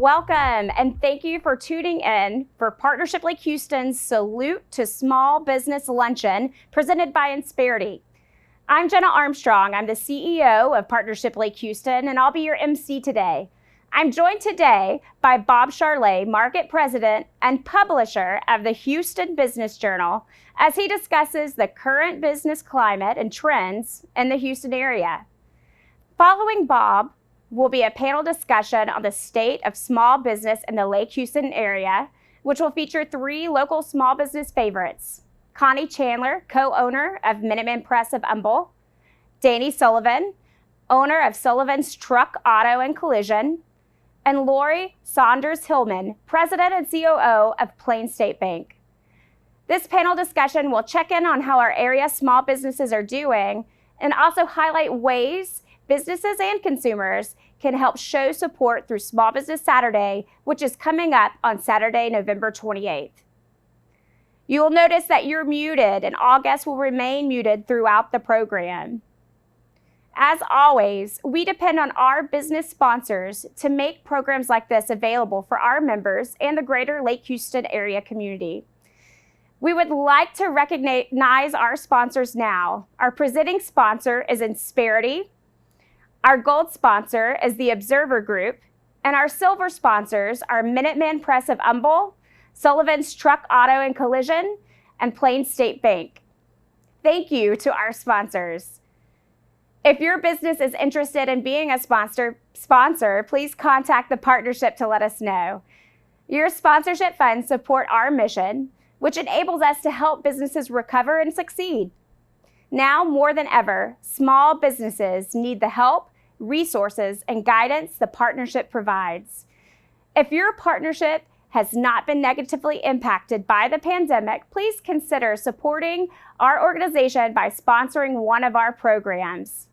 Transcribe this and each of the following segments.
Welcome, and thank you for tuning in for Partnership Lake Houston's Salute to Small Business Luncheon presented by Insperity. I'm Jenna Armstrong. I'm the CEO of Partnership Lake Houston, and I'll be your MC today. I'm joined today by Bob Charlet, Market President and Publisher of the Houston Business Journal, as he discusses the current business climate and trends in the Houston area. Following Bob will be a panel discussion on the state of small business in the Lake Houston area, which will feature three local small business favorites: Connie Chandler, co-owner of Minuteman Press of Humble; Danny Sullivan, owner of Sullivan's Truck, Auto, and Collision; and Lori Saunders Hillman, President and COO of Plain State Bank. This panel discussion will check in on how our area small businesses are doing and also highlight ways businesses and consumers can help show support through Small Business Saturday, which is coming up on Saturday, November 28th. You will notice that you're muted, and all guests will remain muted throughout the program. As always, we depend on our business sponsors to make programs like this available for our members and the greater Lake Houston area community. We would like to recognize our sponsors now. Our presenting sponsor is Insperity. Our gold sponsor is the Observer Group, and our silver sponsors are Minuteman Press of Humble, Sullivan's Truck, Auto, and Collision, and Plain State Bank. Thank you to our sponsors. If your business is interested in being a sponsor, please contact the partnership to let us know. Your sponsorship funds support our mission, which enables us to help businesses recover and succeed. Now more than ever, small businesses need the help, resources, and guidance the partnership provides. If your partnership has not been negatively impacted by the pandemic, please consider supporting our organization by sponsoring one of our programs.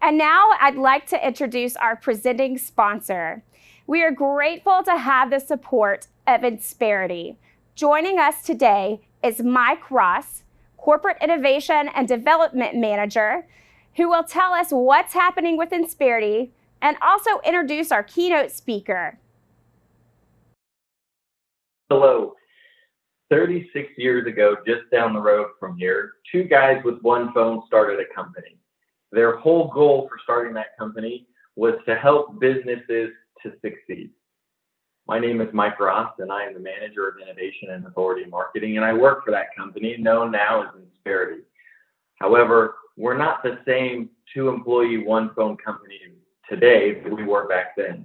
And now I'd like to introduce our presenting sponsor. We are grateful to have the support of Insperity. Joining us today is Mike Ross, Corporate Innovation and Development Manager, who will tell us what's happening with Insperity and also introduce our keynote speaker. Hello. 36 years ago, just down the road from here, two guys with one phone started a company. Their whole goal for starting that company was to help businesses to succeed. My name is Mike Ross, and I am the Manager of Innovation and Authority Marketing, and I work for that company, known now as Insperity. However, we're not the same two-employee, one-phone company today that we were back then.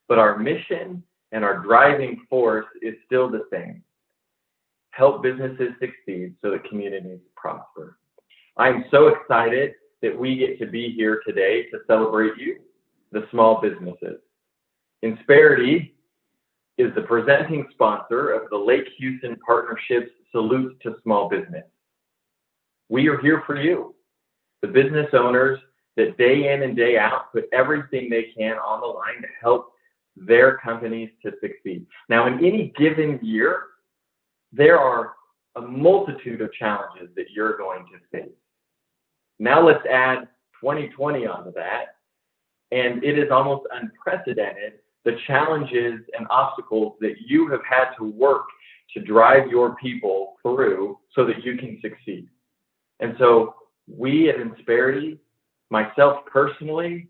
But our mission and our driving force is still the same: help businesses succeed so that communities prosper. I'm so excited that we get to be here today to celebrate you, the small businesses. Insperity is the presenting sponsor of the Lake Houston Partnership's Salute to Small Business. We are here for you, the business owners that day in and day out put everything they can on the line to help their companies to succeed. Now, in any given year, there are a multitude of challenges that you're going to face. Now let's add 2020 onto that, and it is almost unprecedented, the challenges and obstacles that you have had to work to drive your people through so that you can succeed. And so we at Insperity, myself personally,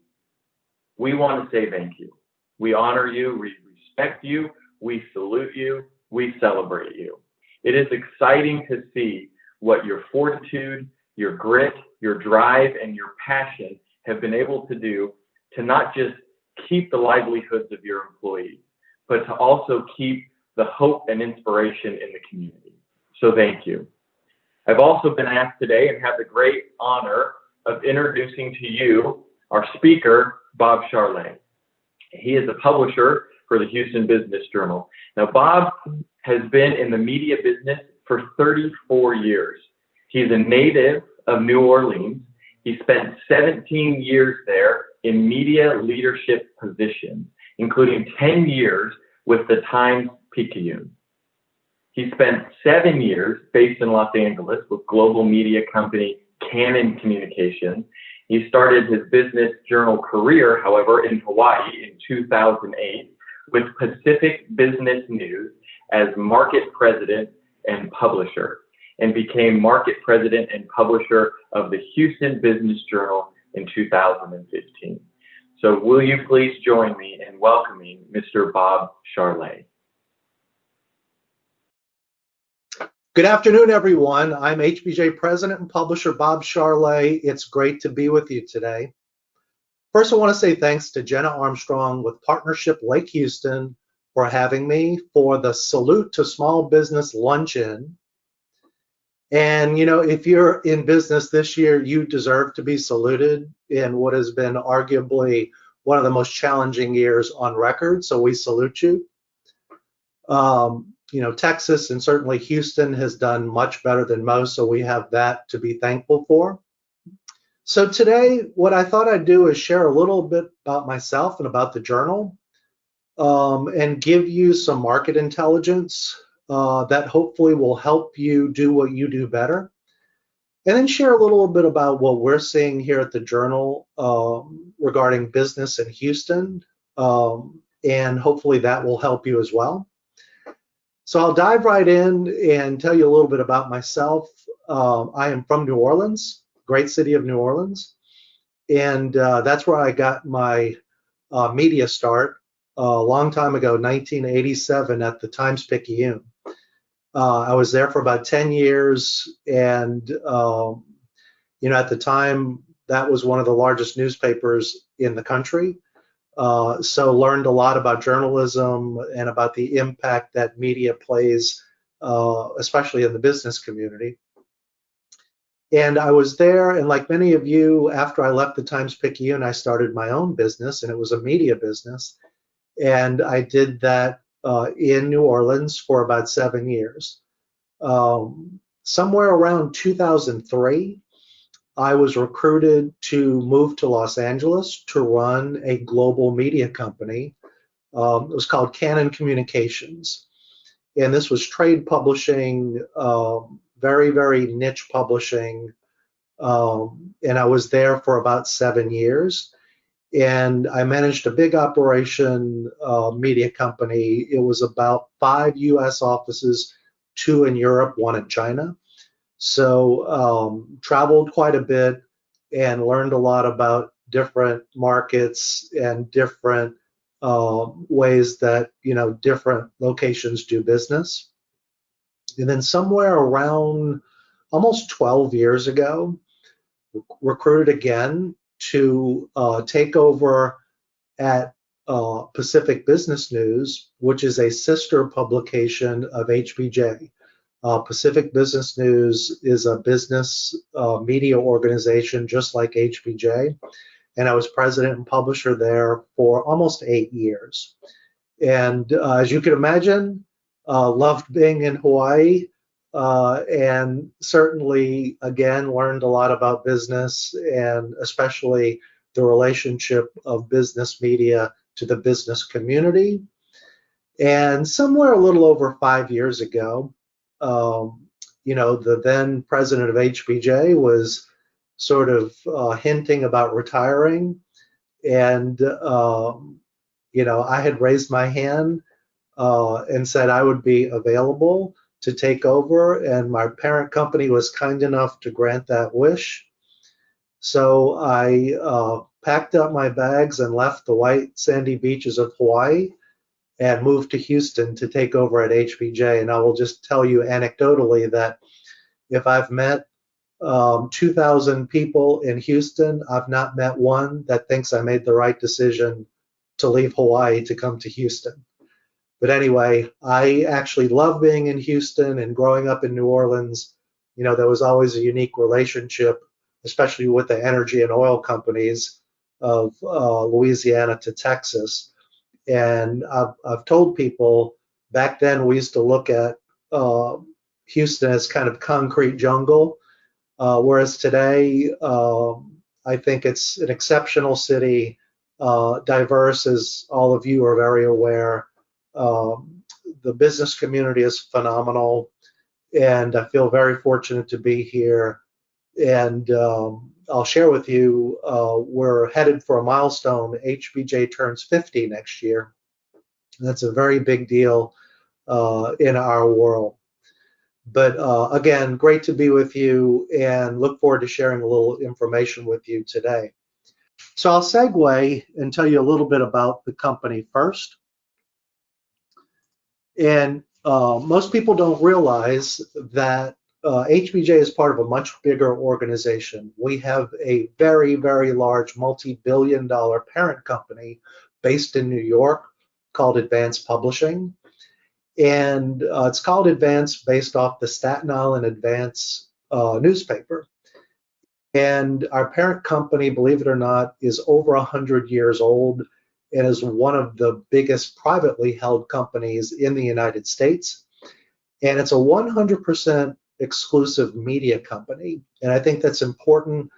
we want to say thank you. We honor you, we respect you, we salute you, we celebrate you. It is exciting to see what your fortitude, your grit, your drive, and your passion have been able to do to not just keep the livelihoods of your employees, but to also keep the hope and inspiration in the community. So thank you. I've also been asked today and have the great honor of introducing to you our speaker, Bob Charlet. He is a publisher for the Houston Business Journal. Now, Bob has been in the media business for 34 years. He's a native of New Orleans. He spent 17 years there in media leadership positions, including 10 years with the Times-Picayune. He spent 7 years based in Los Angeles with global media company Canon Communications, He started his business journal career, however, in Hawaii in 2008 with Pacific Business News as market president and publisher, and became market president and publisher of the Houston Business Journal in 2015. So will you please join me in welcoming Mr. Bob Charlet? Good afternoon, everyone. I'm HBJ President and Publisher Bob Charlet. It's great to be with you today. First, I want to say thanks to Jenna Armstrong with Partnership Lake Houston for having me for the Salute to Small Business Luncheon. And, you know, if you're in business this year, you deserve to be saluted in what has been arguably one of the most challenging years on record. So we salute you. You know, Texas and certainly Houston has done much better than most, so we have that to be thankful for. So today, what I thought I'd do is share a little bit about myself and about the journal, and give you some market intelligence that hopefully will help you do what you do better. And then share a little bit about what we're seeing here at the journal regarding business in Houston, and hopefully that will help you as well. So I'll dive right in and tell you a little bit about myself. I am from New Orleans, great city of New Orleans, and that's where I got my media start a long time ago, 1987, at the Times-Picayune. I was there for about 10 years, and you know, at the time, that was one of the largest newspapers in the country. So learned a lot about journalism and about the impact that media plays, especially in the business community. And I was there, and like many of you, after I left the Times-Picayune, I started my own business, and it was a media business. And I did that in New Orleans for about 7 years. Somewhere around 2003, I was recruited to move to Los Angeles to run a global media company. It was called Canon Communications. And this was trade publishing, very, very niche publishing. And I was there for about 7 years. And I managed a big operation media company. It was about 5 US offices, 2 in Europe, 1 in China. So traveled quite a bit and learned a lot about different markets and different ways that, you know, different locations do business. And then somewhere around almost 12 years ago, recruited again to take over at Pacific Business News, which is a sister publication of HBJ. Pacific Business News is a business media organization just like HBJ, and I was president and publisher there for almost 8 years. And as you can imagine, loved being in Hawaii, and certainly, again, learned a lot about business, and especially the relationship of business media to the business community. And somewhere a little over 5 years ago, you know, the then president of HBJ was sort of hinting about retiring. And, you know, I had raised my hand and said I would be available to take over. And my parent company was kind enough to grant that wish. So I packed up my bags and left the white sandy beaches of Hawaii and moved to Houston to take over at HBJ. And I will just tell you anecdotally that if I've met 2,000 people in Houston, I've not met one that thinks I made the right decision to leave Hawaii to come to Houston. But anyway, I actually love being in Houston, and growing up in New Orleans, you know, there was always a unique relationship, especially with the energy and oil companies of Louisiana to Texas. And I've told people back then we used to look at Houston as kind of concrete jungle, whereas today I think it's an exceptional city, diverse, as all of you are very aware. The business community is phenomenal, and I feel very fortunate to be here. And I'll share with you, we're headed for a milestone. HBJ turns 50 next year. That's a very big deal in our world. But again, great to be with you and look forward to sharing a little information with you today. So I'll segue and tell you a little bit about the company first. And most people don't realize that HBJ is part of a much bigger organization. We have a very, very large multi-billion-dollar parent company based in New York called Advance Publishing. And it's called Advance based off the Staten Island Advance newspaper. And our parent company, believe it or not, is over 100 years old and is one of the biggest privately held companies in the United States. And it's a 100% exclusive media company. And I think that's important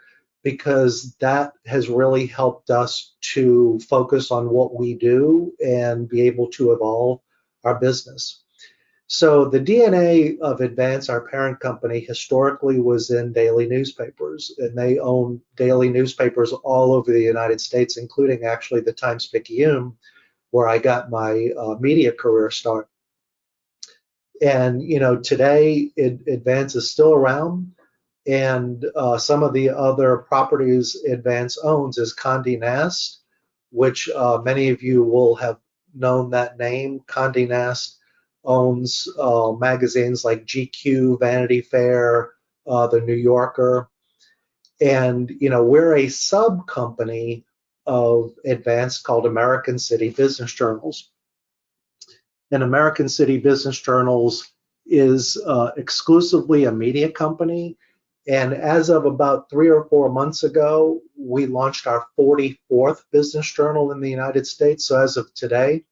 because that has really helped us to focus on what we do and be able to evolve our business. So the DNA of Advance, our parent company, historically was in daily newspapers, and they own daily newspapers all over the United States, including actually the Times-Picayune, where I got my media career start. And today Advance is still around, and some of the other properties Advance owns is Condé Nast, which many of you will have known that name. Condé Nast owns magazines like GQ, Vanity Fair, The New Yorker, and we're a sub company of Advance called American City Business Journals. And American City Business Journals is exclusively a media company. And as of about 3 or 4 months ago, we launched our 44th business journal in the United States. So as of today,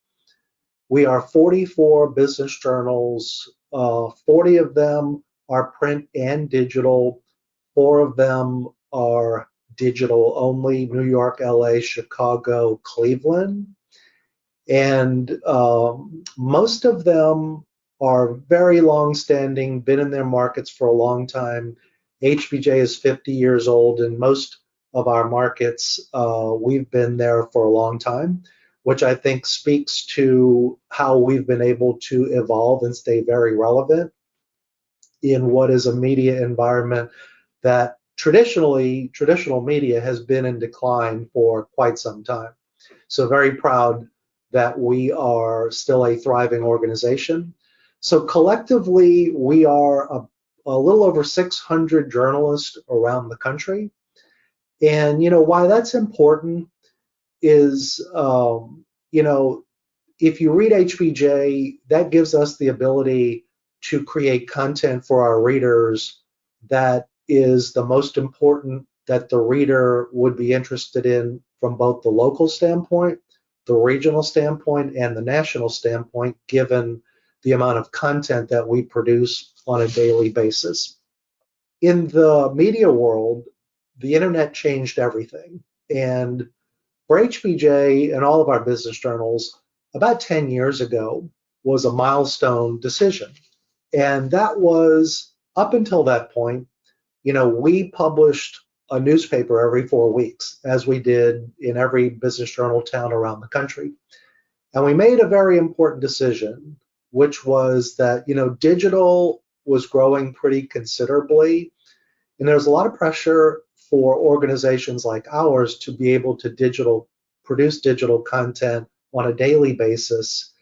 we are 44 business journals. 40 of them are print and digital. 4 of them are digital only: New York, LA, Chicago, Cleveland. And most of them are very long-standing, been in their markets for a long time. HBJ is 50 years old, and most of our markets, we've been there for a long time, which I think speaks to how we've been able to evolve and stay very relevant in what is a media environment that traditional media has been in decline for quite some time. So very proud that we are still a thriving organization. So collectively, we are a little over 600 journalists around the country. And why that's important is, if you read HBJ, that gives us the ability to create content for our readers that is the most important that the reader would be interested in from both the local standpoint, the regional standpoint, and the national standpoint, given the amount of content that we produce on a daily basis. In the media world, the internet changed everything. And for HBJ and all of our business journals, about 10 years ago was a milestone decision. And that was, up until that point, we published a newspaper every 4 weeks, as we did in every business journal town around the country. And we made a very important decision, which was that, digital was growing pretty considerably. And there was a lot of pressure for organizations like ours to be able to produce digital content on a daily basis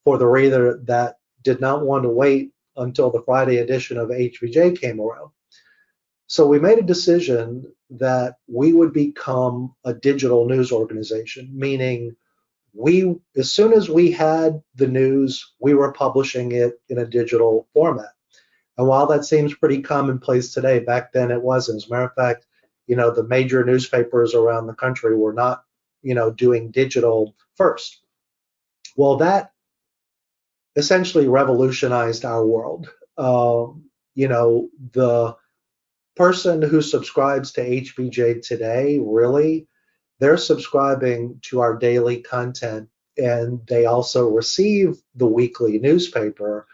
for the reader that did not want to wait until the Friday edition of HBJ came around. So we made a decision that we would become a digital news organization, meaning as soon as we had the news, we were publishing it in a digital format. And while that seems pretty commonplace today, back then it wasn't. As a matter of fact, the major newspapers around the country were not, doing digital first. Well, that essentially revolutionized our world. The person who subscribes to HBJ today, really, they're subscribing to our daily content, and they also receive the weekly newspaper,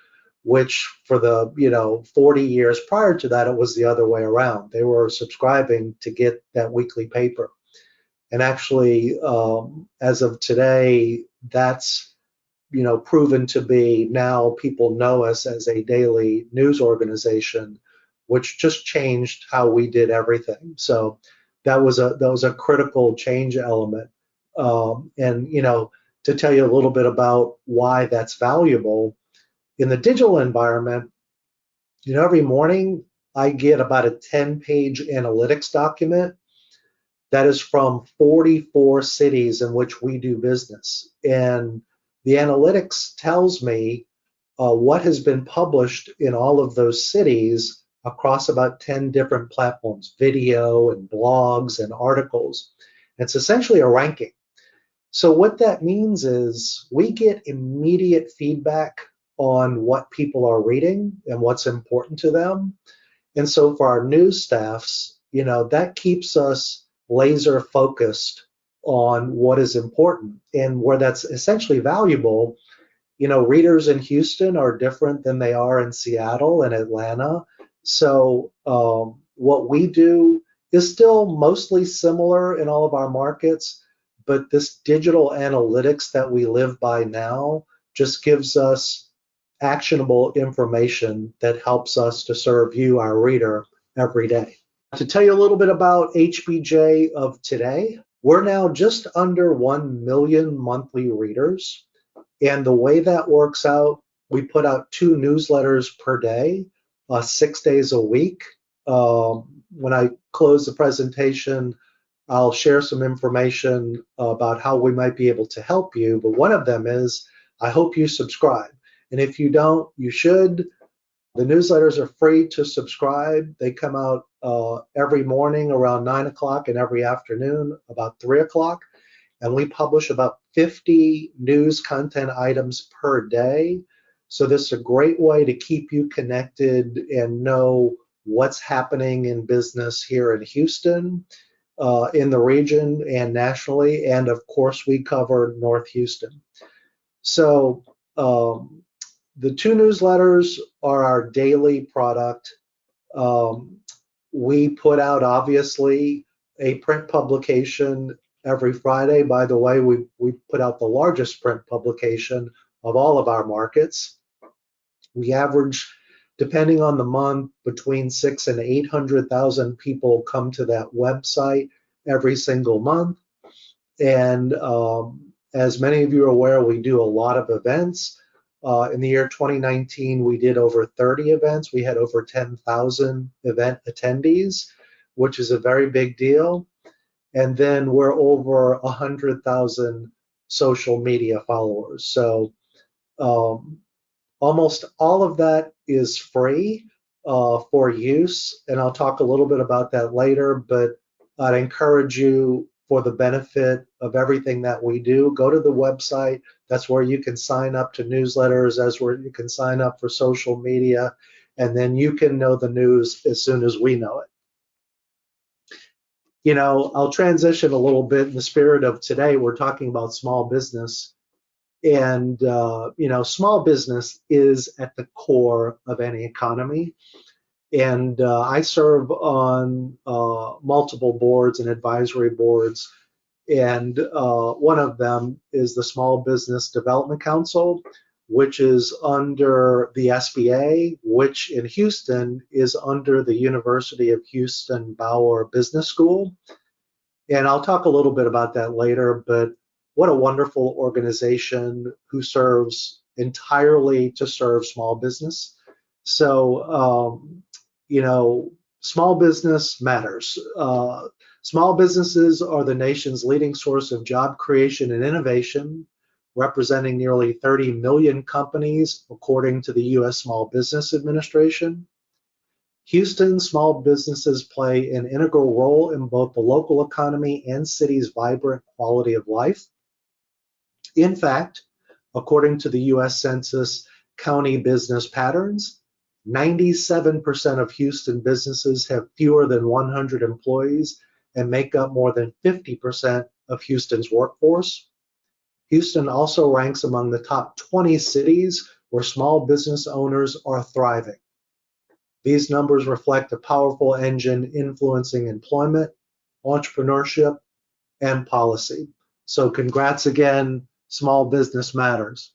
which for the 40 years prior to that, it was the other way around. They were subscribing to get that weekly paper. And actually, as of today, that's proven to be, now people know us as a daily news organization, which just changed how we did everything. So that was a critical change element. And to tell you a little bit about why that's valuable, in the digital environment, every morning I get about a 10-page analytics document that is from 44 cities in which we do business. And the analytics tells me what has been published in all of those cities across about 10 different platforms, video and blogs and articles. It's essentially a ranking. So what that means is we get immediate feedback on what people are reading and what's important to them. And so for our news staffs, that keeps us laser focused on what is important. And where that's essentially valuable, readers in Houston are different than they are in Seattle and Atlanta. So what we do is still mostly similar in all of our markets, but this digital analytics that we live by now just gives us actionable information that helps us to serve you, our reader, every day. To tell you a little bit about HBJ of today, we're now just under 1 million monthly readers. And the way that works out, we put out 2 newsletters per day, 6 days a week. When I close the presentation, I'll share some information about how we might be able to help you. But one of them is, I hope you subscribe. And if you don't, you should. The newsletters are free to subscribe. They come out every morning around 9 o'clock and every afternoon about 3 o'clock. And we publish about 50 news content items per day. So this is a great way to keep you connected and know what's happening in business here in Houston, in the region and nationally. And of course, we cover North Houston. So the 2 newsletters are our daily product. We put out, obviously, a print publication every Friday. By the way, we put out the largest print publication of all of our markets. We average, depending on the month, between 600,000 and 800,000 people come to that website every single month. And as many of you are aware, we do a lot of events. In the year 2019, we did over 30 events. We had over 10,000 event attendees, which is a very big deal. And then we're over 100,000 social media followers. So almost all of that is free for use. And I'll talk a little bit about that later, but I'd encourage you, for the benefit of everything that we do, go to the website. That's where you can sign up to newsletters. That's where you can sign up for social media. And then you can know the news as soon as we know it. I'll transition a little bit in the spirit of today. We're talking about small business. And, small business is at the core of any economy. And I serve on multiple boards and advisory boards. And one of them is the Small Business Development Council, which is under the SBA, which in Houston is under the University of Houston Bauer Business School. And I'll talk a little bit about that later, but what a wonderful organization who serves entirely to serve small business. So, small business matters. Small businesses are the nation's leading source of job creation and innovation, representing nearly 30 million companies, according to the U.S. Small Business Administration. Houston's small businesses play an integral role in both the local economy and city's vibrant quality of life. In fact, according to the U.S. Census County Business Patterns, 97% of Houston businesses have fewer than 100 employees and make up more than 50% of Houston's workforce. Houston also ranks among the top 20 cities where small business owners are thriving. These numbers reflect a powerful engine influencing employment, entrepreneurship, and policy. So congrats again, Small Business Matters.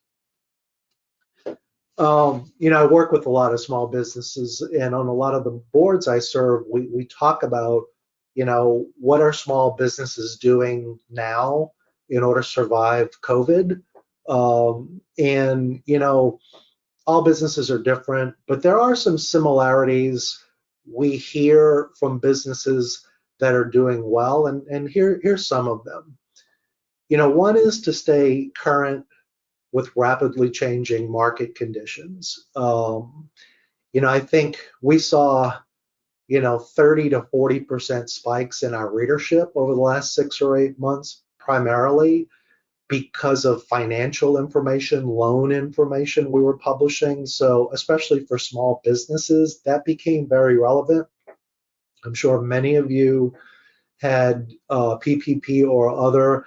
I work with a lot of small businesses, and on a lot of the boards I serve, we talk about, what are small businesses doing now in order to survive COVID? All businesses are different, but there are some similarities we hear from businesses that are doing well, and here's some of them. One is to stay current with rapidly changing market conditions. I think we saw, 30 to 40% spikes in our readership over the last 6 or 8 months, primarily because of financial information, loan information we were publishing. So especially for small businesses, that became very relevant. I'm sure many of you had PPP or other,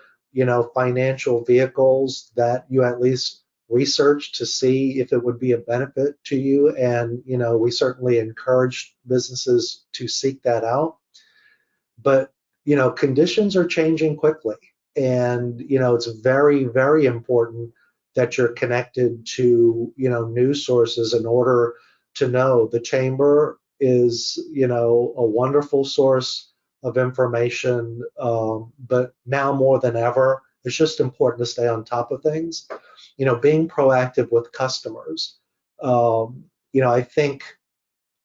financial vehicles that you at least researched to see if it would be a benefit to you. And, we certainly encourage businesses to seek that out. But, conditions are changing quickly. And, it's very, very important that you're connected to, news sources in order to know. The Chamber is, a wonderful source of information, but now more than ever, it's just important to stay on top of things. Being proactive with customers. I think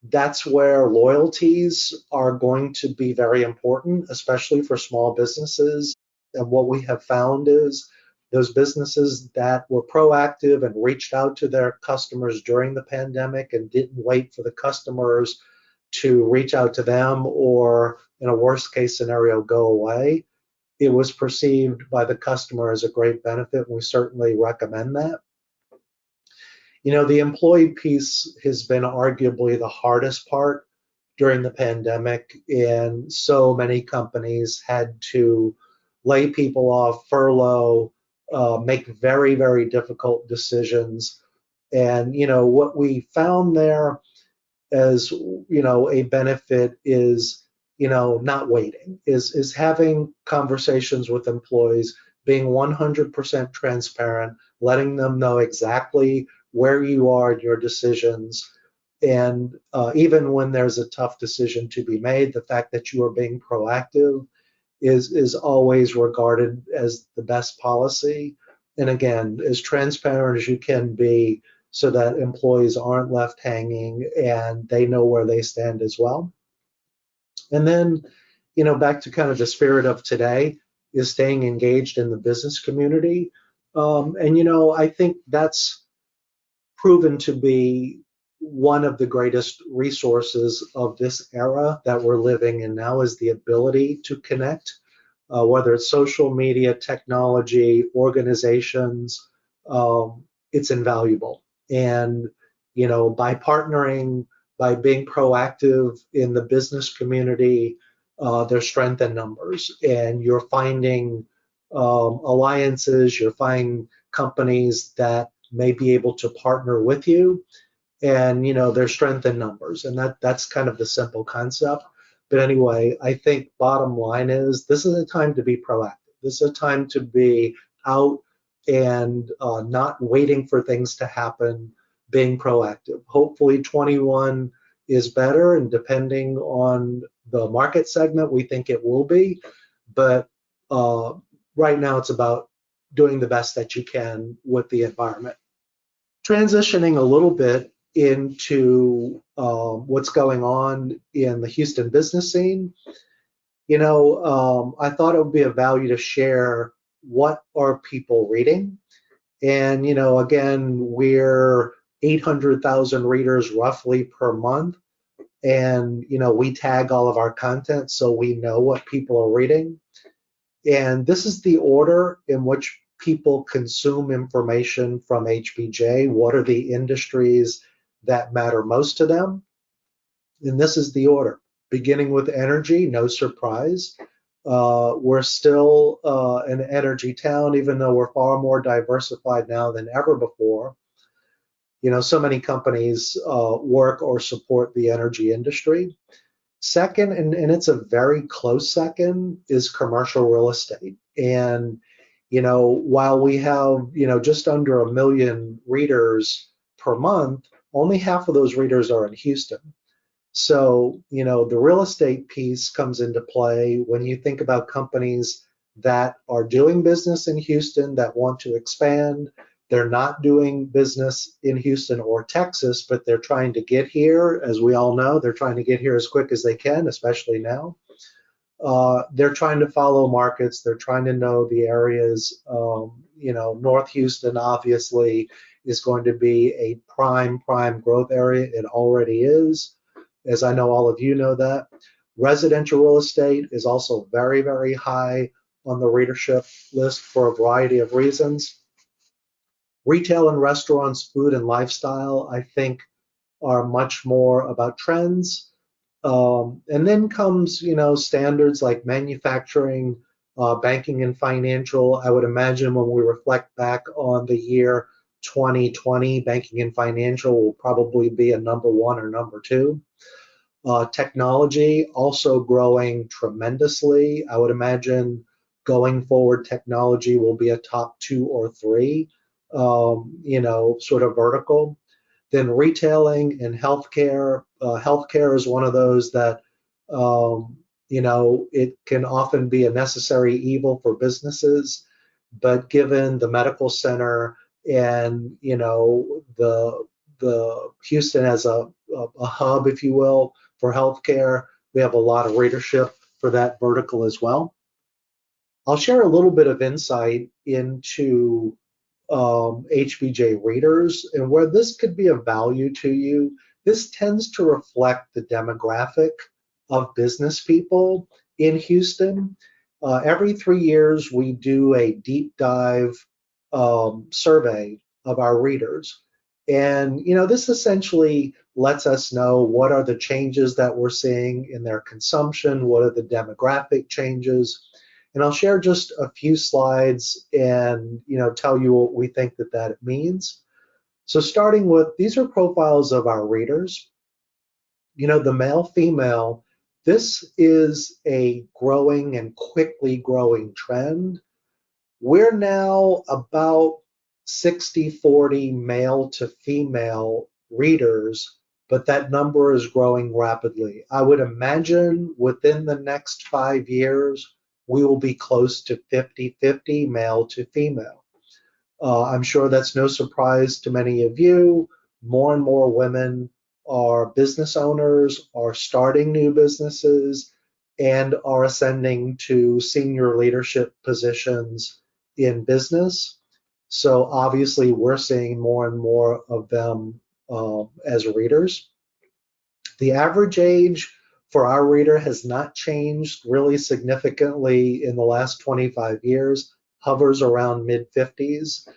that's where loyalties are going to be very important, especially for small businesses. And what we have found is those businesses that were proactive and reached out to their customers during the pandemic and didn't wait for the customers to reach out to them, or in a worst case scenario, go away, it was perceived by the customer as a great benefit. We certainly recommend that. The employee piece has been arguably the hardest part during the pandemic, and so many companies had to lay people off, furlough, make very, very difficult decisions. And, what we found there as, a benefit is, not waiting, is having conversations with employees, being 100% transparent, letting them know exactly where you are in your decisions. And even when there's a tough decision to be made, the fact that you are being proactive is always regarded as the best policy. And again, as transparent as you can be so that employees aren't left hanging and they know where they stand as well. And then, back to kind of the spirit of today is staying engaged in the business community. I think that's proven to be one of the greatest resources of this era that we're living in now, is the ability to connect, whether it's social media, technology, organizations. It's invaluable. And, by partnering, by being proactive in the business community, there's strength in numbers, and you're finding alliances, you're finding companies that may be able to partner with you, and there's strength in numbers, and that's kind of the simple concept. But anyway, I think bottom line is this is a time to be proactive. This is a time to be out and not waiting for things to happen, being proactive. Hopefully 21 is better, and depending on the market segment, we think it will be. But right now it's about doing the best that you can with the environment. Transitioning a little bit into what's going on in the Houston business scene, I thought it would be of value to share what are people reading. And, again, we're 800,000 readers roughly per month. And, we tag all of our content so we know what people are reading. And this is the order in which people consume information from HBJ. What are the industries that matter most to them? And this is the order, beginning with energy. No surprise. We're still an energy town, even though we're far more diversified now than ever before. so many companies work or support the energy industry. Second, and it's a very close second, is commercial real estate. And, while we have, just under 1 million readers per month, only half of those readers are in Houston. So, the real estate piece comes into play when you think about companies that are doing business in Houston that want to expand. They're not doing business in Houston or Texas, but they're trying to get here. As we all know, they're trying to get here as quick as they can, especially now. They're trying to follow markets. They're trying to know the areas. North Houston obviously is going to be a prime growth area. It already is, as I know all of you know that. Residential real estate is also very, very high on the readership list for a variety of reasons. Retail and restaurants, food and lifestyle, I think, are much more about trends. And then comes, standards like manufacturing, banking and financial. I would imagine when we reflect back on the year 2020, banking and financial will probably be a number 1 or number 2. Technology also growing tremendously. I would imagine going forward, technology will be a top 2 or 3, sort of vertical. Then retailing and healthcare. Healthcare is one of those that, it can often be a necessary evil for businesses, but given the medical center and, the Houston as a hub, if you will, for healthcare, we have a lot of readership for that vertical as well. I'll share a little bit of insight into HBJ readers and where this could be of value to you. This tends to reflect the demographic of business people in Houston. Every 3 years, we do a deep dive survey of our readers. And, this essentially lets us know what are the changes that we're seeing in their consumption, what are the demographic changes. And I'll share just a few slides and, tell you what we think that means. So starting with, these are profiles of our readers. The male, female, this is a growing and quickly growing trend. We're now about 60-40 male to female readers, but that number is growing rapidly. I would imagine within the next 5 years, we will be close to 50-50 male to female. I'm sure that's no surprise to many of you. More and more women are business owners, are starting new businesses, and are ascending to senior leadership positions in business. So obviously, we're seeing more and more of them as readers. The average age for our reader has not changed really significantly in the last 25 years, hovers around mid-50s.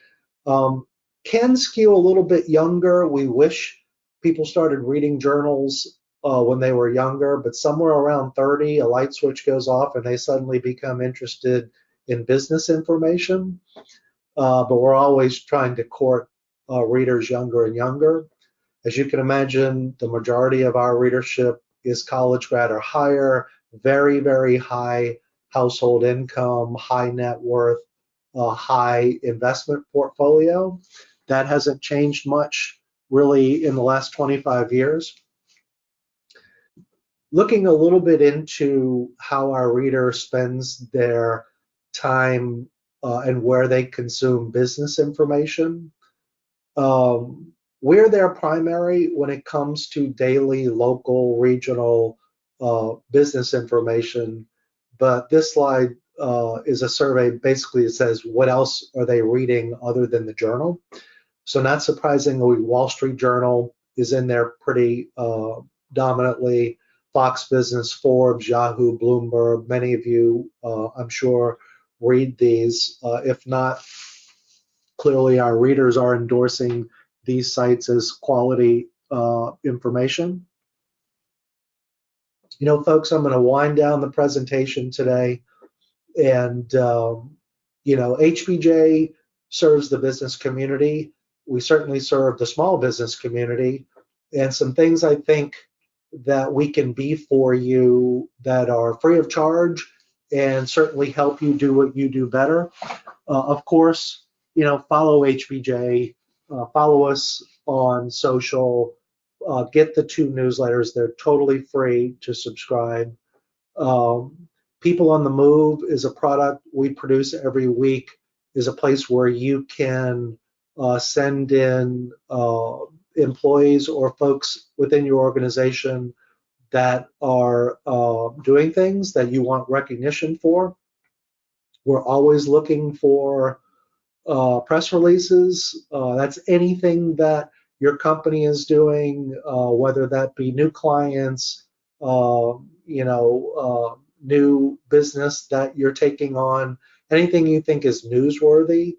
Can skew a little bit younger. We wish people started reading journals when they were younger, but somewhere around 30, a light switch goes off and they suddenly become interested in business information. But we're always trying to court readers younger and younger. As you can imagine, the majority of our readership is college grad or higher, very, very high household income, high net worth, high investment portfolio. That hasn't changed much really in the last 25 years. Looking a little bit into how our reader spends their time and where they consume business information. We're their primary when it comes to daily, local, regional business information. But this slide is a survey. Basically, it says, what else are they reading other than the journal? So not surprisingly, Wall Street Journal is in there pretty dominantly. Fox Business, Forbes, Yahoo, Bloomberg. Many of you, I'm sure, read these. If not, clearly our readers are endorsing these sites as quality information. Folks, I'm going to wind down the presentation today. And, HBJ serves the business community. we certainly serve the small business community, and some things I think that we can be for you that are free of charge and certainly help you do what you do better. Of course, follow HBJ, follow us on social, get the 2 newsletters. They're totally free to subscribe. People on the Move is a product we produce every week, is a place where you can send in employees or folks within your organization that are doing things that you want recognition for. We're always looking for press releases. That's anything that your company is doing, whether that be new clients, new business that you're taking on, anything you think is newsworthy.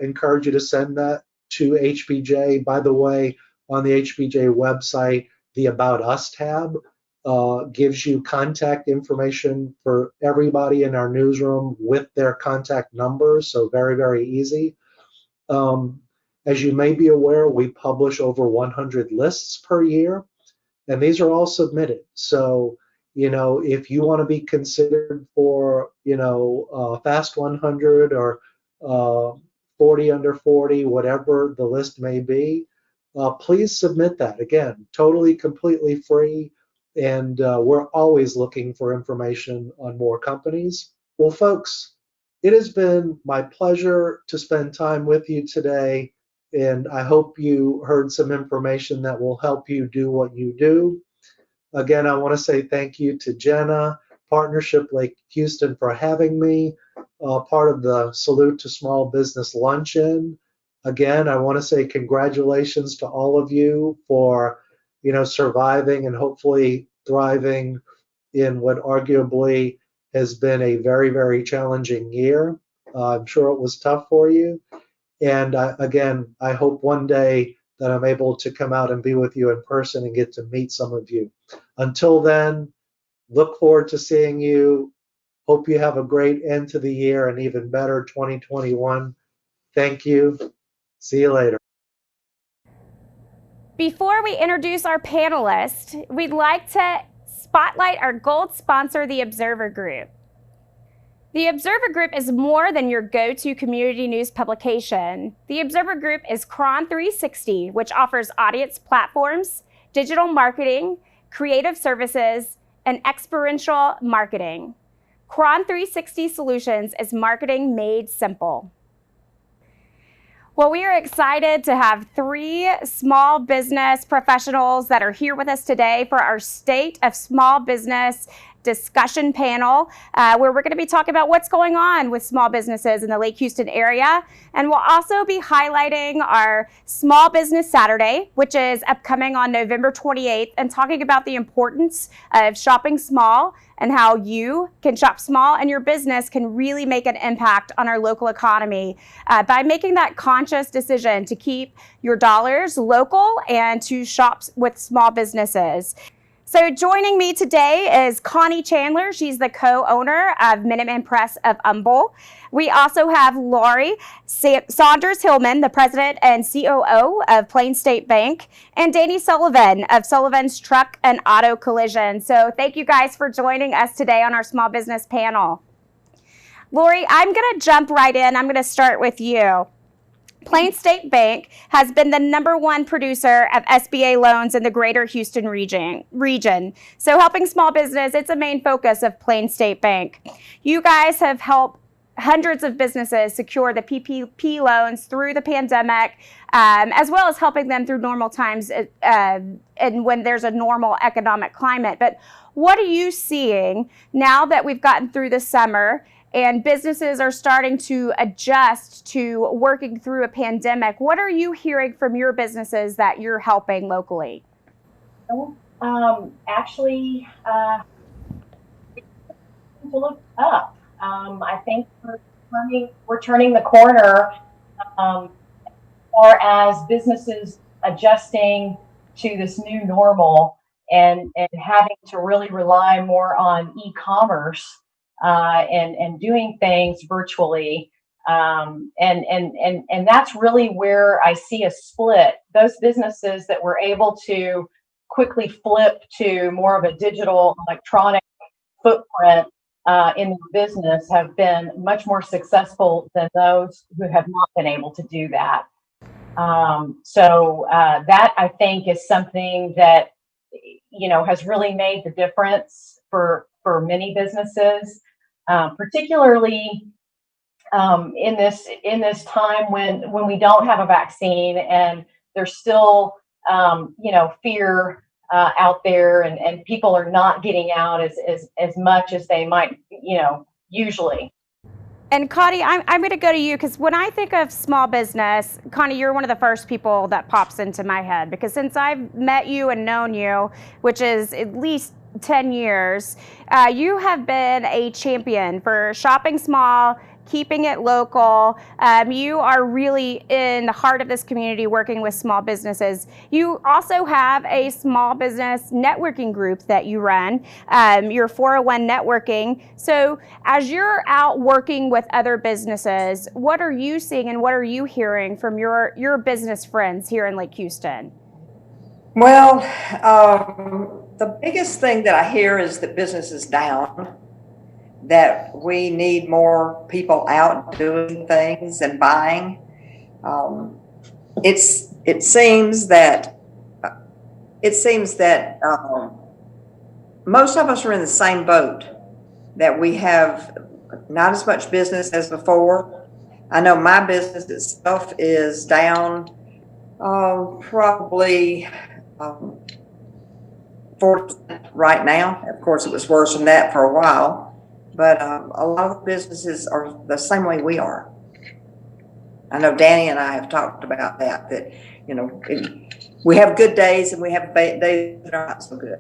Encourage you to send that to HBJ. By the way, on the HBJ website, the About Us tab gives you contact information for everybody in our newsroom with their contact numbers, so very, very easy. As you may be aware, we publish over 100 lists per year, and these are all submitted. So, if you want to be considered for, Fast 100 or 40 under 40, whatever the list may be, please submit that. Again, totally, completely free. And we're always looking for information on more companies. Well, folks, it has been my pleasure to spend time with you today, and I hope you heard some information that will help you do what you do. Again, I want to say thank you to Jenna, Partnership Lake Houston, for having me, part of the Salute to Small Business Luncheon. Again, I want to say congratulations to all of you for surviving and hopefully thriving in what arguably has been a very, very challenging year. I'm sure it was tough for you. And again, I hope one day that I'm able to come out and be with you in person and get to meet some of you. Until then, look forward to seeing you. Hope you have a great end to the year and even better 2021. Thank you. See you later. Before we introduce our panelists, we'd like to spotlight our gold sponsor, the Observer Group. The Observer Group is more than your go-to community news publication. The Observer Group is Cron 360, which offers audience platforms, digital marketing, creative services, and experiential marketing. Cron 360 Solutions is marketing made simple. Well, we are excited to have 3 small business professionals that are here with us today for our State of Small Business discussion panel, where we're going to be talking about what's going on with small businesses in the Lake Houston area. And we'll also be highlighting our Small Business Saturday, which is upcoming on November 28th, and talking about the importance of shopping small and how you can shop small and your business can really make an impact on our local economy by making that conscious decision to keep your dollars local and to shop with small businesses. So joining me today is Connie Chandler. She's the co-owner of Minuteman Press of Humble. We also have Lori Saunders Hillman, the president and COO of Plain State Bank, and Danny Sullivan of Sullivan's Truck and Auto Collision. So thank you guys for joining us today on our small business panel. Lori, I'm going to jump right in. I'm going to start with you. Plain State Bank has been the #1 producer of SBA loans in the greater Houston region. So helping small business, it's a main focus of Plain State Bank. You guys have helped hundreds of businesses secure the PPP loans through the pandemic, as well as helping them through normal times and when there's a normal economic climate. But what are you seeing now that we've gotten through the summer and businesses are starting to adjust to working through a pandemic? What are you hearing from your businesses that you're helping locally? Actually, to look up. I think we're turning the corner as far as businesses adjusting to this new normal and having to really rely more on e-commerce and doing things virtually. And that's really where I see a split. Those businesses that were able to quickly flip to more of a digital electronic footprint in their business have been much more successful than those who have not been able to do that. So that I think is something that has really made the difference for many businesses, particularly in this time when we don't have a vaccine and there's still fear out there, and people are not getting out as much as they might usually. And Connie, I'm going to go to you, because when I think of small business, Connie, you're one of the first people that pops into my head, because since I've met you and known you, which is at least 10 years, you have been a champion for shopping small, keeping it local. You are really in the heart of this community working with small businesses. You also have a small business networking group that you run, your 401 networking. So as you're out working with other businesses, what are you seeing and what are you hearing from your business friends here in Lake Houston? Well, the biggest thing that I hear is that business is down, that we need more people out doing things and buying. It seems that most of us are in the same boat, that we have not as much business as before. I know my business itself is down probably 40% right now. Of course, it was worse than that for a while. But a lot of businesses are the same way we are. I know Danny and I have talked about that we have good days and we have days that are not so good.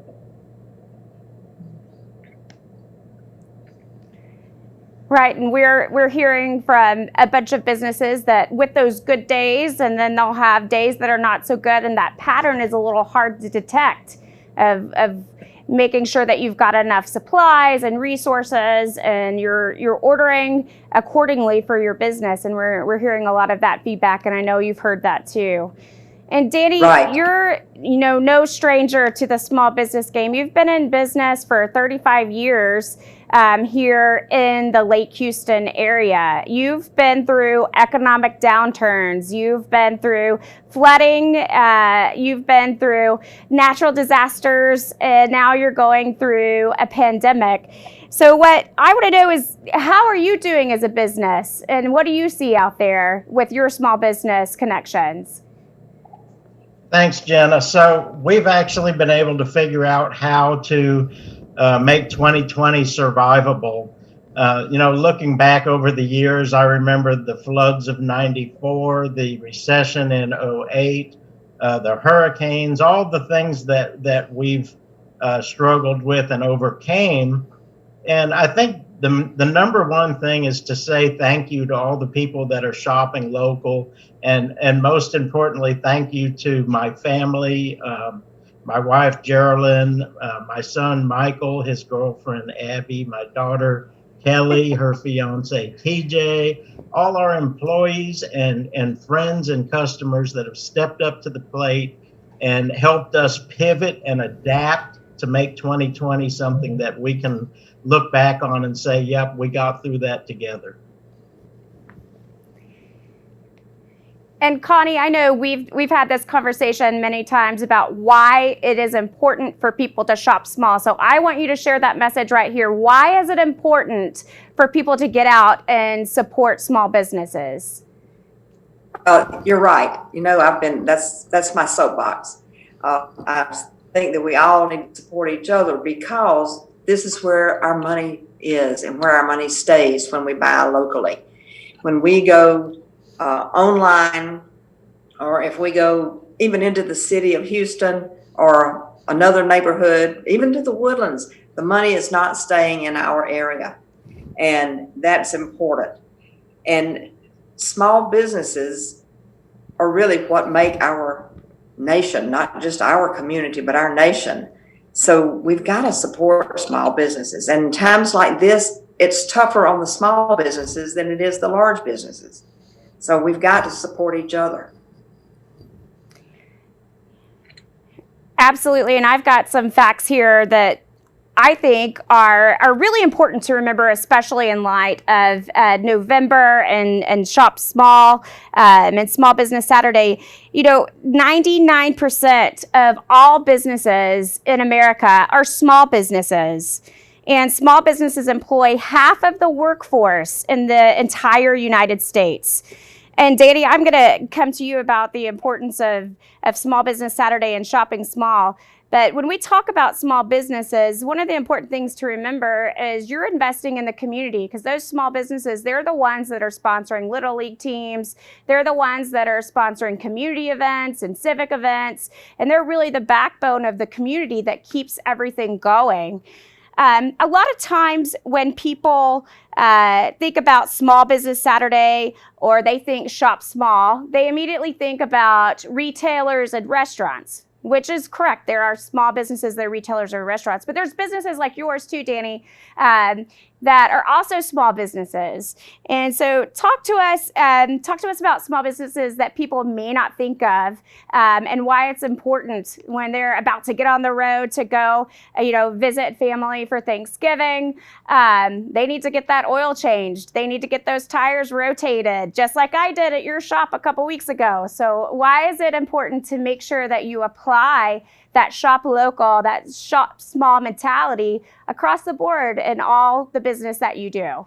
Right, and we're hearing from a bunch of businesses that with those good days, and then they'll have days that are not so good, and that pattern is a little hard to detect of making sure that you've got enough supplies and resources, and you're ordering accordingly for your business. And we're hearing a lot of that feedback, and I know you've heard that too. And Danny, right, you're no stranger to the small business game. You've been in business for 35 years here in the Lake Houston area. You've been through economic downturns. You've been through flooding. You've been through natural disasters, and now you're going through a pandemic. So what I want to know is, how are you doing as a business, and what do you see out there with your small business connections? Thanks, Jenna. So we've actually been able to figure out how to make 2020 survivable. Looking back over the years, I remember the floods of '94, the recession in '08, the hurricanes, all the things that we've struggled with and overcame. And I think the number one thing is to say thank you to all the people that are shopping local, and most importantly, thank you to my family, my wife Geraldine, my son Michael, his girlfriend Abby, my daughter Kelly, her fiance TJ, all our employees and friends and customers that have stepped up to the plate and helped us pivot and adapt to make 2020 something that we can look back on and say, yep, we got through that together. And Connie, I know we've had this conversation many times about why it is important for people to shop small. So I want you to share that message right here. Why is it important for people to get out and support small businesses? You're right. That's my soapbox. I think that we all need to support each other, because this is where our money is and where our money stays when we buy locally. When we go online, or if we go even into the city of Houston or another neighborhood, even to the Woodlands, the money is not staying in our area. And that's important. And small businesses are really what make our nation, not just our community, but our nation. So we've got to support small businesses. And in times like this, it's tougher on the small businesses than it is the large businesses. So we've got to support each other. Absolutely. And I've got some facts here that I think are really important to remember, especially in light of November and Shop Small and Small Business Saturday. 99% of all businesses in America are small businesses. And small businesses employ half of the workforce in the entire United States. And Danny, I'm going to come to you about the importance of Small Business Saturday and shopping small. But when we talk about small businesses, one of the important things to remember is you're investing in the community, because those small businesses, they're the ones that are sponsoring Little League teams. They're the ones that are sponsoring community events and civic events. And they're really the backbone of the community that keeps everything going. A lot of times when people think about Small Business Saturday or they think shop small, they immediately think about retailers and restaurants, which is correct. There are small businesses that are retailers or restaurants, but there's businesses like yours too, Danny, that are also small businesses. And so talk to us about small businesses that people may not think of, and why it's important when they're about to get on the road to go, visit family for Thanksgiving. They need to get that oil changed. They need to get those tires rotated, just like I did at your shop a couple weeks ago. So why is it important to make sure that you apply that shop local, that shop small mentality across the board in all the business that you do?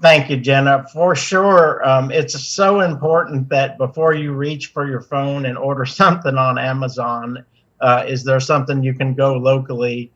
Thank you, Jenna. For sure, it's so important that before you reach for your phone and order something on Amazon, is there something you can go locally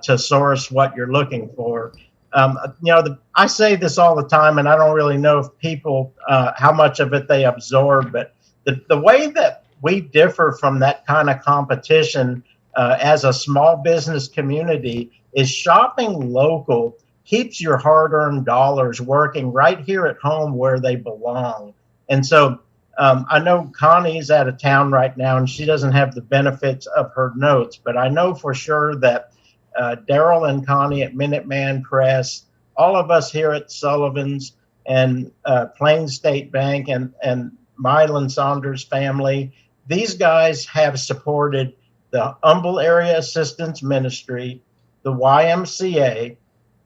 to source what you're looking for? I say this all the time, and I don't really know if people, how much of it they absorb, but the way that we differ from that kind of competition as a small business community is shopping local keeps your hard-earned dollars working right here at home where they belong. And so I know Connie's out of town right now and she doesn't have the benefits of her notes, but I know for sure that Daryl and Connie at Minuteman Press, all of us here at Sullivan's and Plains State Bank and Mylan Saunders family, these guys have supported the Humble Area Assistance Ministry, the YMCA,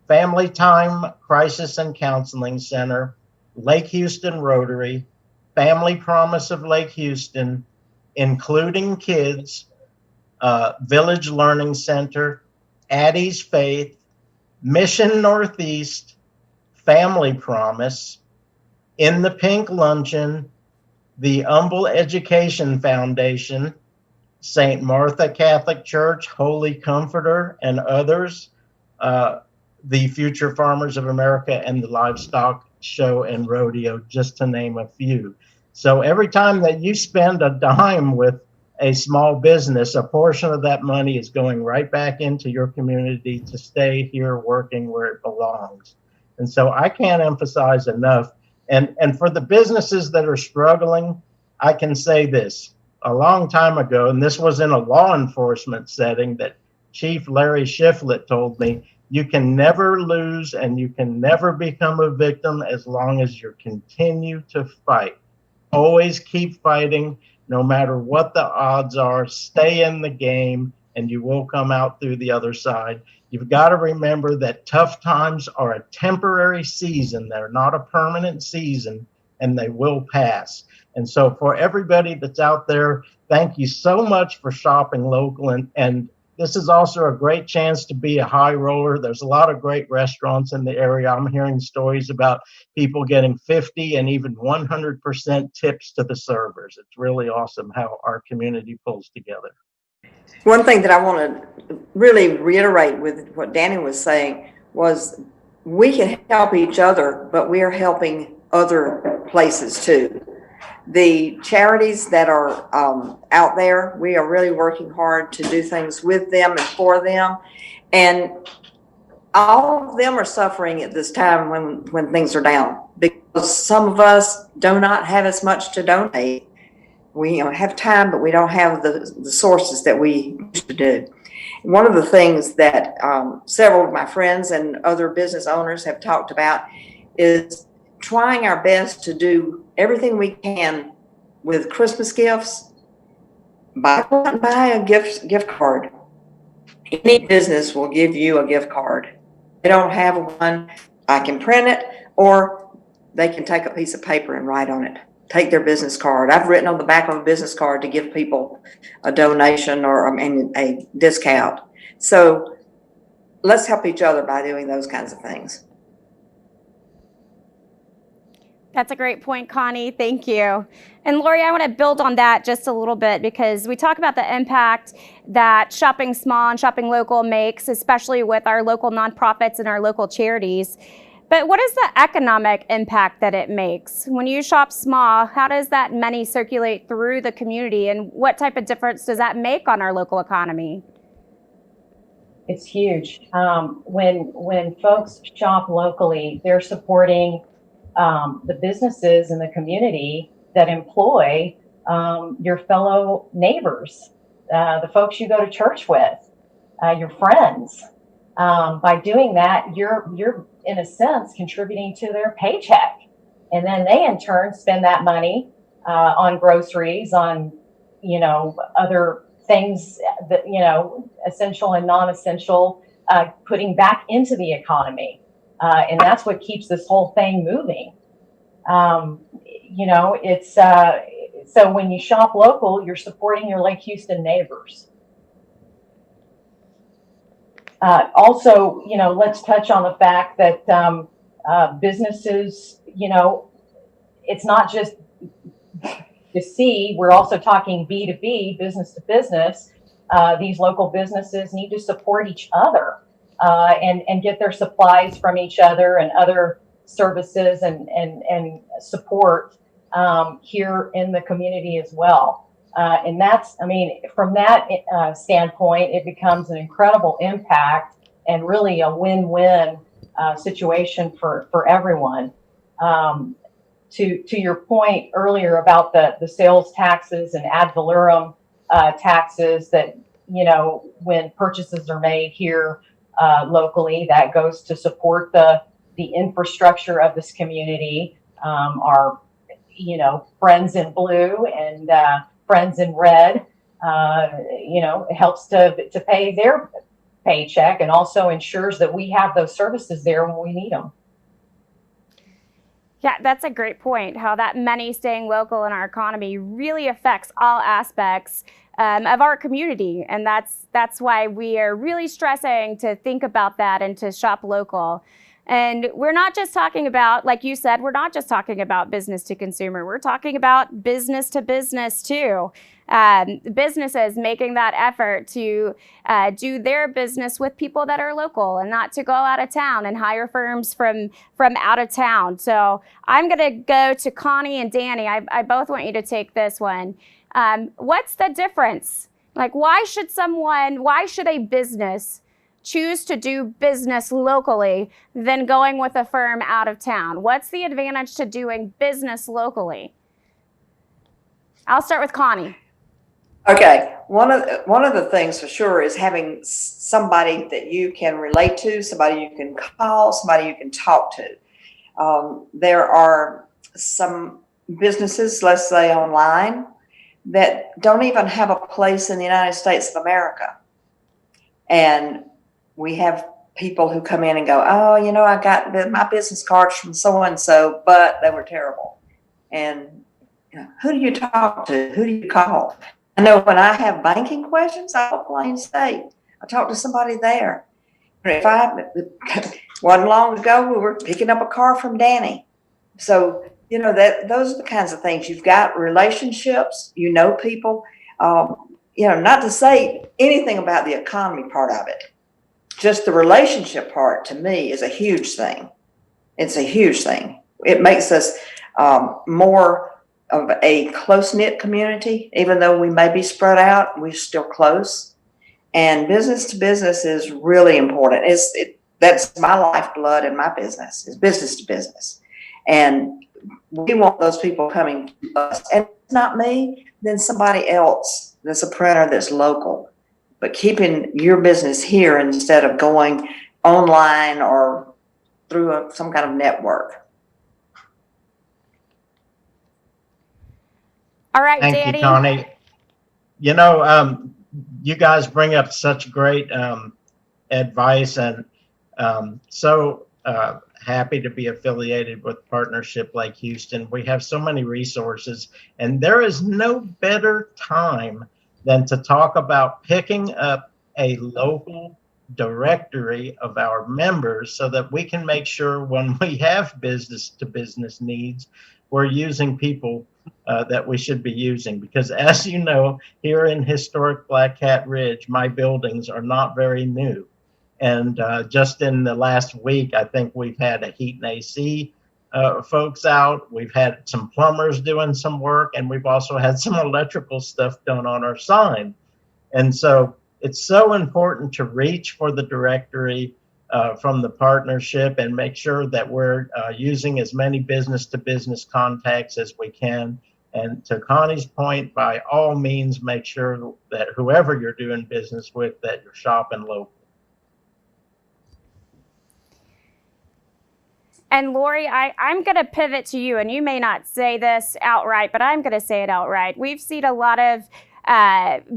Family Time Crisis and Counseling Center, Lake Houston Rotary, Family Promise of Lake Houston, Including Kids, Village Learning Center, Addie's Faith, Mission Northeast, Family Promise, In the Pink Luncheon, the Humble Education Foundation, St. Martha Catholic Church, Holy Comforter, and others, the Future Farmers of America, and the Livestock Show and Rodeo, just to name a few. So every time that you spend a dime with a small business, a portion of that money is going right back into your community to stay here working where it belongs. And so I can't emphasize enough. And for the businesses that are struggling, I can say this. A long time ago, and this was in a law enforcement setting, that Chief Larry Shiflett told me, you can never lose and you can never become a victim as long as you continue to fight. Always keep fighting, no matter what the odds are. Stay in the game and you will come out through the other side. You've got to remember that tough times are a temporary season. They're not a permanent season, and they will pass. And so for everybody that's out there, thank you so much for shopping local. And this is also a great chance to be a high roller. There's a lot of great restaurants in the area. I'm hearing stories about people getting 50 and even 100% tips to the servers. It's really awesome how our community pulls together. One thing that I want to really reiterate with what Danny was saying was we can help each other, but we are helping other places too. The charities that are out there, we are really working hard to do things with them and for them. And all of them are suffering at this time when things are down, because some of us do not have as much to donate. We have time, but we don't have the sources that we used to do. One of the things that several of my friends and other business owners have talked about is trying our best to do everything we can with Christmas gifts. Buy a gift card. Any business will give you a gift card. If they don't have one, I can print it, or they can take a piece of paper and write on it. Take their business card. I've written on the back of a business card to give people a donation or a discount. So let's help each other by doing those kinds of things. That's a great point, Connie. Thank you. And Lori, I want to build on that just a little bit, because we talk about the impact that shopping small and shopping local makes, especially with our local nonprofits and our local charities. But what is the economic impact that it makes? When you shop small, how does that money circulate through the community, and what type of difference does that make on our local economy? It's huge. When folks shop locally, they're supporting the businesses in the community that employ your fellow neighbors, the folks you go to church with, your friends. By doing that, you're in a sense contributing to their paycheck, and then they in turn spend that money on groceries, on other things that essential and non-essential, putting back into the economy. And that's what keeps this whole thing moving. It's so when you shop local, you're supporting your Lake Houston neighbors. Also, let's touch on the fact that businesses, it's not just B2C, we're also talking B2B, business to business. These local businesses need to support each other. And get their supplies from each other and other services and support here in the community as well. And that's, from that standpoint, it becomes an incredible impact and really a win-win situation for everyone. To your point earlier about the sales taxes and ad valorem taxes that, when purchases are made here locally, that goes to support the infrastructure of this community. Our friends in blue and friends in red, it helps to pay their paycheck, and also ensures that we have those services there when we need them. Yeah, that's a great point, how that money staying local in our economy really affects all aspects of our community. And that's why we are really stressing to think about that and to shop local. And we're not just talking about, like you said, we're not just talking about business to consumer. We're talking about business to business too. Businesses making that effort to do their business with people that are local and not to go out of town and hire firms from out of town. So I'm going to go to Connie and Danny. I both want you to take this one. What's the difference? Like, why should a business choose to do business locally than going with a firm out of town? What's the advantage to doing business locally? I'll start with Connie. Okay, one of the things for sure is having somebody that you can relate to, somebody you can call, somebody you can talk to. There are some businesses, let's say online, that don't even have a place in the United States of America. And we have people who come in and go, oh, I got my business cards from so-and-so, but they were terrible. And who do you talk to? Who do you call? I know when I have banking questions, I call Plain State. I talk to somebody there. Wasn't long ago, we were picking up a car from Danny. So, those are the kinds of things. You've got relationships, people, not to say anything about the economy part of it. Just the relationship part, to me, is a huge thing. It's a huge thing. It makes us more of a close-knit community. Even though we may be spread out, we're still close. And business to business is really important. That's my lifeblood in my business, is business to business. And we want those people coming to us. And if it's not me, then somebody else that's a printer that's local. but keeping your business here instead of going online or through some kind of network. All right, Thank Danny. you, Connie. You know, you guys bring up such great advice, and so happy to be affiliated with Partnership Lake Houston. We have so many resources, and there is no better time than to talk about picking up a local directory of our members so that we can make sure when we have business to business needs, we're using people that we should be using. Because as you know, here in historic Black Cat Ridge, my buildings are not very new. And just in the last week, I think we've had a heat and AC folks out. We've had some plumbers doing some work, and we've also had some electrical stuff done on our sign. And so it's so important to reach for the directory from the partnership and make sure that we're using as many business to business contacts as we can. And to Connie's point, by all means, make sure that whoever you're doing business with, that you're shopping local. And Lori, I'm going to pivot to you, and you may not say this outright, but I'm going to say it outright. We've seen a lot of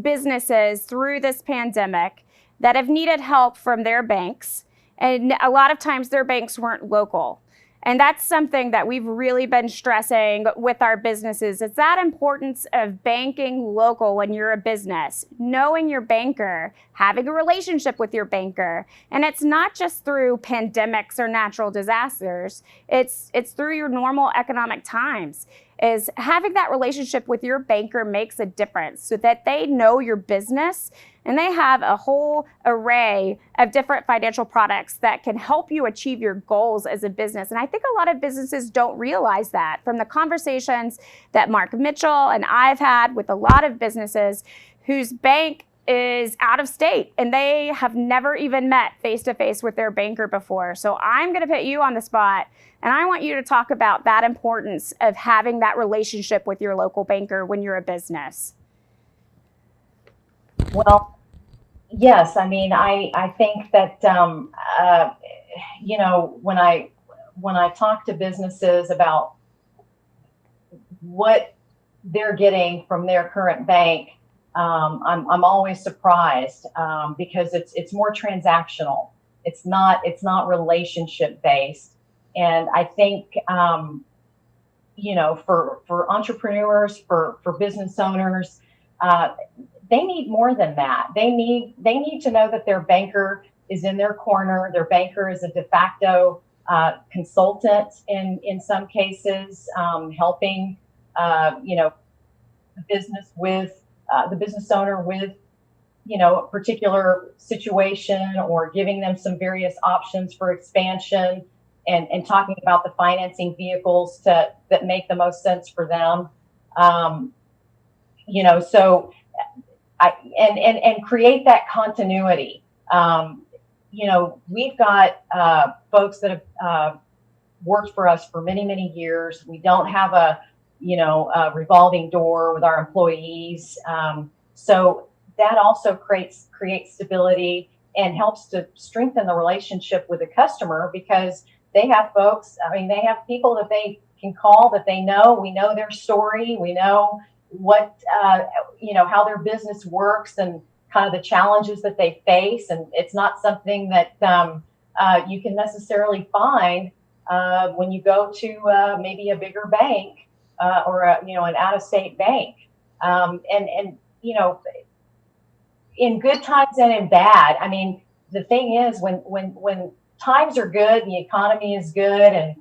businesses through this pandemic that have needed help from their banks, and a lot of times their banks weren't local. And that's something that we've really been stressing with our businesses. It's that importance of banking local when you're a business, knowing your banker, having a relationship with your banker. And it's not just through pandemics or natural disasters. It's through your normal economic times. Is having that relationship with your banker makes a difference so that they know your business and they have a whole array of different financial products that can help you achieve your goals as a business. And I think a lot of businesses don't realize that. From the conversations that Mark Mitchell and I've had with a lot of businesses whose bank is out of state and they have never even met face-to-face with their banker before. So I'm going to put you on the spot, and I want you to talk about that importance of having that relationship with your local banker when you're a business. Well, yes. I mean, I think that, you know, when I talk to businesses about what they're getting from their current bank, I'm always surprised because it's more transactional. It's not relationship based. And I think, you know, for entrepreneurs, for business owners, they need more than that. They need to know that their banker is in their corner. Their banker is a de facto consultant in some cases, helping, you know, the business owner with, you know, a particular situation, or giving them some various options for expansion, and talking about the financing vehicles that make the most sense for them. You know, so and create that continuity. You know, we've got folks that have worked for us for many, many years. We don't have a revolving door with our employees. So that also creates stability and helps to strengthen the relationship with the customer, because they have folks, I mean, they have people that they can call that they know. We know their story. We know what, you know, how their business works and kind of the challenges that they face. And it's not something that you can necessarily find when you go to maybe a bigger bank or an out-of-state bank. And you know, in good times and in bad. I mean, the thing is, when times are good, the economy is good, and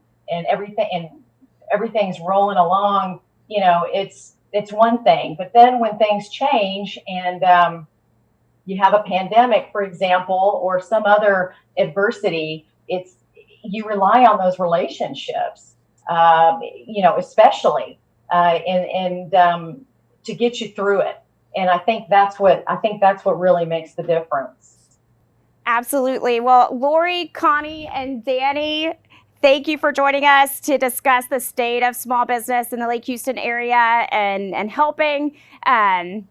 everything's rolling along, you know, it's one thing. But then when things change and you have a pandemic, for example, or some other adversity, you rely on those relationships, you know, especially and to get you through it. And I think that's what really makes the difference. Absolutely. Well, Lori, Connie, and Danny, Thank you for joining us to discuss the state of small business in the Lake Houston area and helping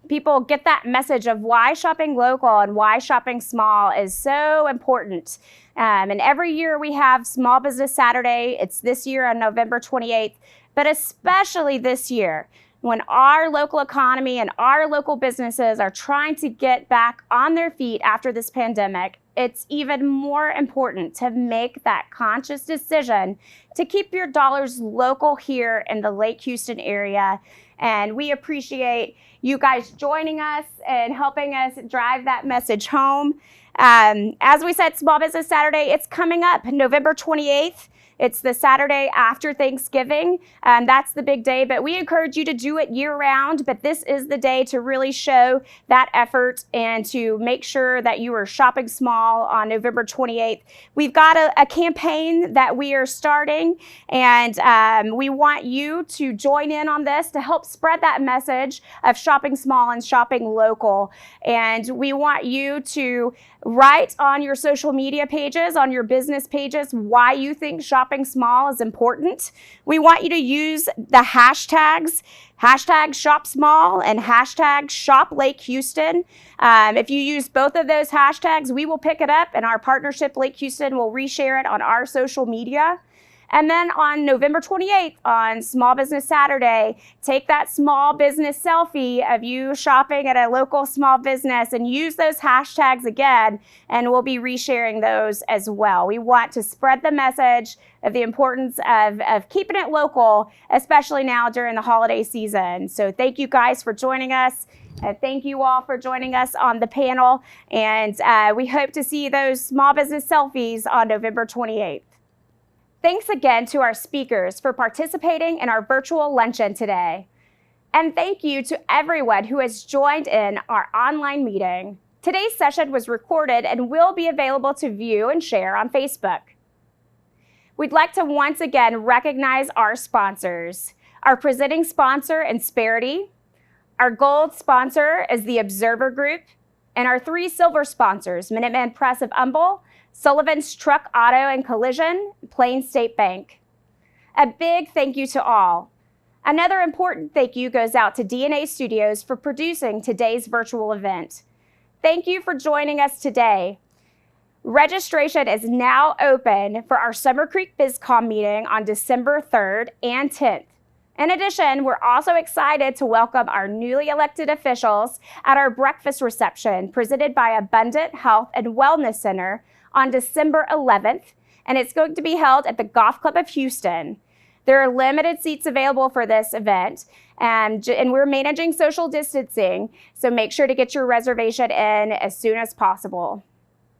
people get that message of why shopping local and why shopping small is so important. And every year we have Small Business Saturday. It's this year on November 28th, but especially this year when our local economy and our local businesses are trying to get back on their feet after this pandemic. It's even more important to make that conscious decision to keep your dollars local here in the Lake Houston area. And we appreciate you guys joining us and helping us drive that message home. As we said, Small Business Saturday, it's coming up November 28th. It's the Saturday after Thanksgiving. That's the big day, but we encourage you to do it year round. But this is the day to really show that effort and to make sure that you are shopping small on November 28th. We've got a campaign that we are starting, and we want you to join in on this to help spread that message of shopping small and shopping local. And we want you to write on your social media pages, on your business pages, why you think shopping small is important. We want you to use the hashtags, hashtag shop small and hashtag shop Lake Houston. If you use both of those hashtags, we will pick it up and our partnership Lake Houston will reshare it on our social media. And then on November 28th, on Small Business Saturday, take that small business selfie of you shopping at a local small business and use those hashtags again, and we'll be resharing those as well. We want to spread the message of the importance of keeping it local, especially now during the holiday season. So thank you guys for joining us. Thank you all for joining us on the panel, and we hope to see those small business selfies on November 28th. Thanks again to our speakers for participating in our virtual luncheon today. And thank you to everyone who has joined in our online meeting. Today's session was recorded and will be available to view and share on Facebook. We'd like to once again recognize our sponsors. Our presenting sponsor, Insperity. Our gold sponsor is the Observer Group. And our 3 silver sponsors, Minuteman Press of Humble, Sullivan's Truck Auto and Collision, Plain State Bank. A big thank you to all. Another important thank you goes out to DNA Studios for producing today's virtual event. Thank you for joining us today. Registration is now open for our Summer Creek BizCom meeting on December 3rd and 10th. In addition, we're also excited to welcome our newly elected officials at our breakfast reception presented by Abundant Health and Wellness Center on December 11th, and it's going to be held at the Golf Club of Houston. There are limited seats available for this event, and we're managing social distancing, so make sure to get your reservation in as soon as possible.